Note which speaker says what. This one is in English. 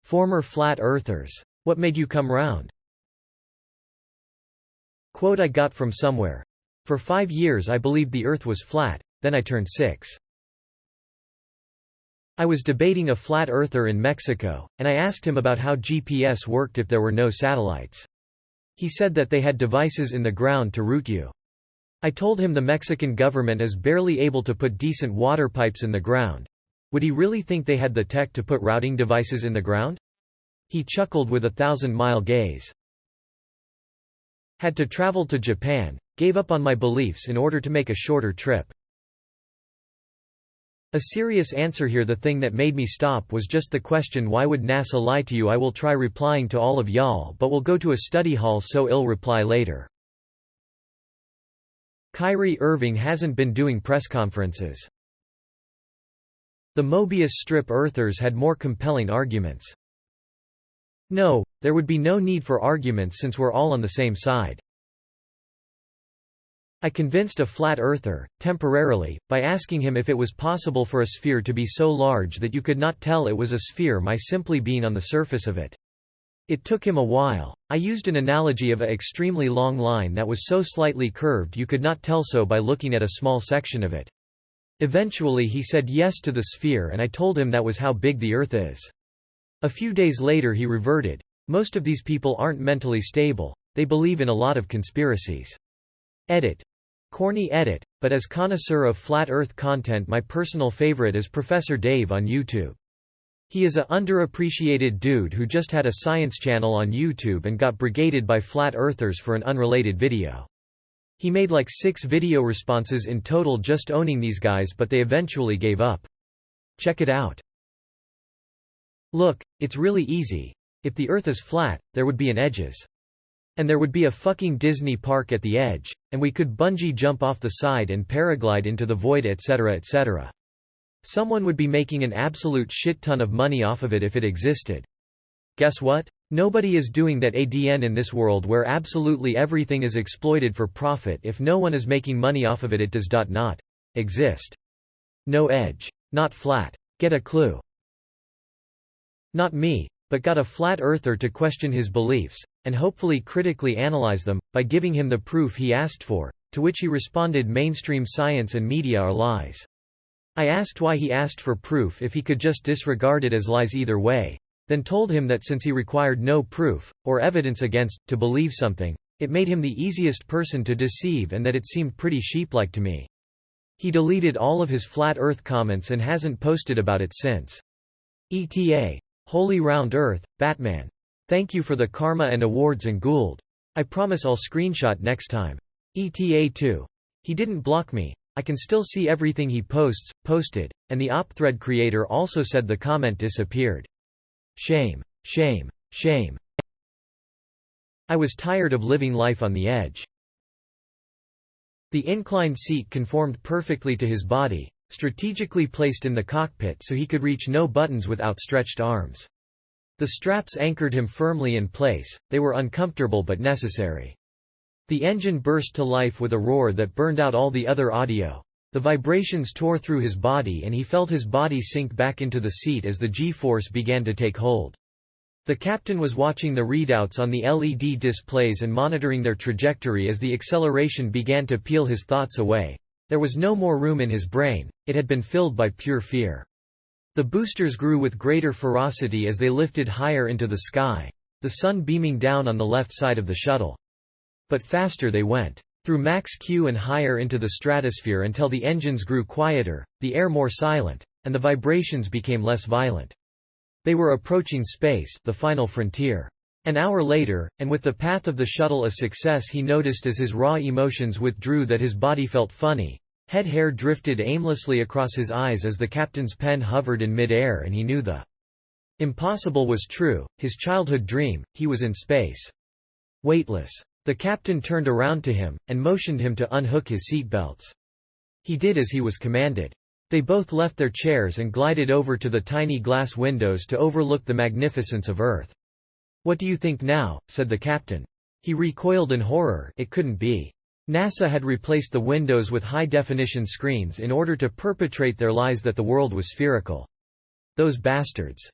Speaker 1: Former flat earthers. What made you come round? Quote I got from somewhere. For 5 years I believed the earth was flat, then I turned 6. I was debating a flat earther in Mexico, and I asked him about how GPS worked if there were no satellites. He said that they had devices in the ground to route you. I told him the Mexican government is barely able to put decent water pipes in the ground. Would he really think they had the tech to put routing devices in the ground? He chuckled with a 1,000-mile gaze. Had to travel to Japan, gave up on my beliefs in order to make a shorter trip. A serious answer here. The thing that made me stop was just the question, why would NASA lie to you? I will try replying to all of y'all, but we'll go to a study hall, so I'll reply later. Kyrie Irving hasn't been doing press conferences. The Mobius strip earthers had more compelling arguments. No, there would be no need for arguments since we're all on the same side. I convinced a flat earther, temporarily, by asking him if it was possible for a sphere to be so large that you could not tell it was a sphere by simply being on the surface of it. It took him a while. I used an analogy of an extremely long line that was so slightly curved you could not tell so by looking at a small section of it. Eventually he said yes to the sphere, and I told him that was how big the Earth is. A few days later he reverted. Most of these people aren't mentally stable, they believe in a lot of conspiracies. Edit. Corny edit, but as connoisseur of flat earth content, my personal favorite is Professor Dave on YouTube. He is a underappreciated dude who just had a science channel on YouTube and got brigaded by flat earthers for an unrelated video. He made like 6 video responses in total just owning these guys, but they eventually gave up. Check it out. Look, it's really easy. If the earth is flat, there would be an edges. And there would be a fucking Disney park at the edge, and we could bungee jump off the side and paraglide into the void, etc., etc. Someone would be making an absolute shit ton of money off of it if it existed. Guess what? Nobody is doing that ADN in this world where absolutely everything is exploited for profit. If no one is making money off of it, it does not exist. No edge. Not flat. Get a clue? Not me, but got a flat earther to question his beliefs, and hopefully critically analyze them, by giving him the proof he asked for, to which he responded mainstream science and media are lies. I asked why he asked for proof if he could just disregard it as lies either way, then told him that since he required no proof, or evidence against, to believe something, it made him the easiest person to deceive and that it seemed pretty sheep-like to me. He deleted all of his flat earth comments and hasn't posted about it since. ETA. Holy round earth, Batman. Thank you for the karma and awards and Gould. I promise I'll screenshot next time. ETA 2. He didn't block me. I can still see everything he posted, and the op-thread creator also said the comment disappeared. Shame. Shame. Shame. I was tired of living life on the edge. The inclined seat conformed perfectly to his body, strategically placed in the cockpit so he could reach no buttons with outstretched arms. The straps anchored him firmly in place, they were uncomfortable but necessary. The engine burst to life with a roar that burned out all the other audio. The vibrations tore through his body and he felt his body sink back into the seat as the G-force began to take hold. The captain was watching the readouts on the LED displays and monitoring their trajectory as the acceleration began to peel his thoughts away. There was no more room in his brain, it had been filled by pure fear. The boosters grew with greater ferocity as they lifted higher into the sky, the sun beaming down on the left side of the shuttle. But faster they went. Through max Q and higher into the stratosphere until the engines grew quieter, the air more silent, and the vibrations became less violent. They were approaching space, the final frontier. An hour later, and with the path of the shuttle a success, he noticed as his raw emotions withdrew that his body felt funny. Head hair drifted aimlessly across his eyes as the captain's pen hovered in mid-air, and he knew the impossible was true, his childhood dream, he was in space. Weightless. The captain turned around to him, and motioned him to unhook his seatbelts. He did as he was commanded. They both left their chairs and glided over to the tiny glass windows to overlook the magnificence of Earth. "What do you think now?" said the captain. He recoiled in horror. It couldn't be. NASA had replaced the windows with high-definition screens in order to perpetrate their lies that the world was spherical. Those bastards.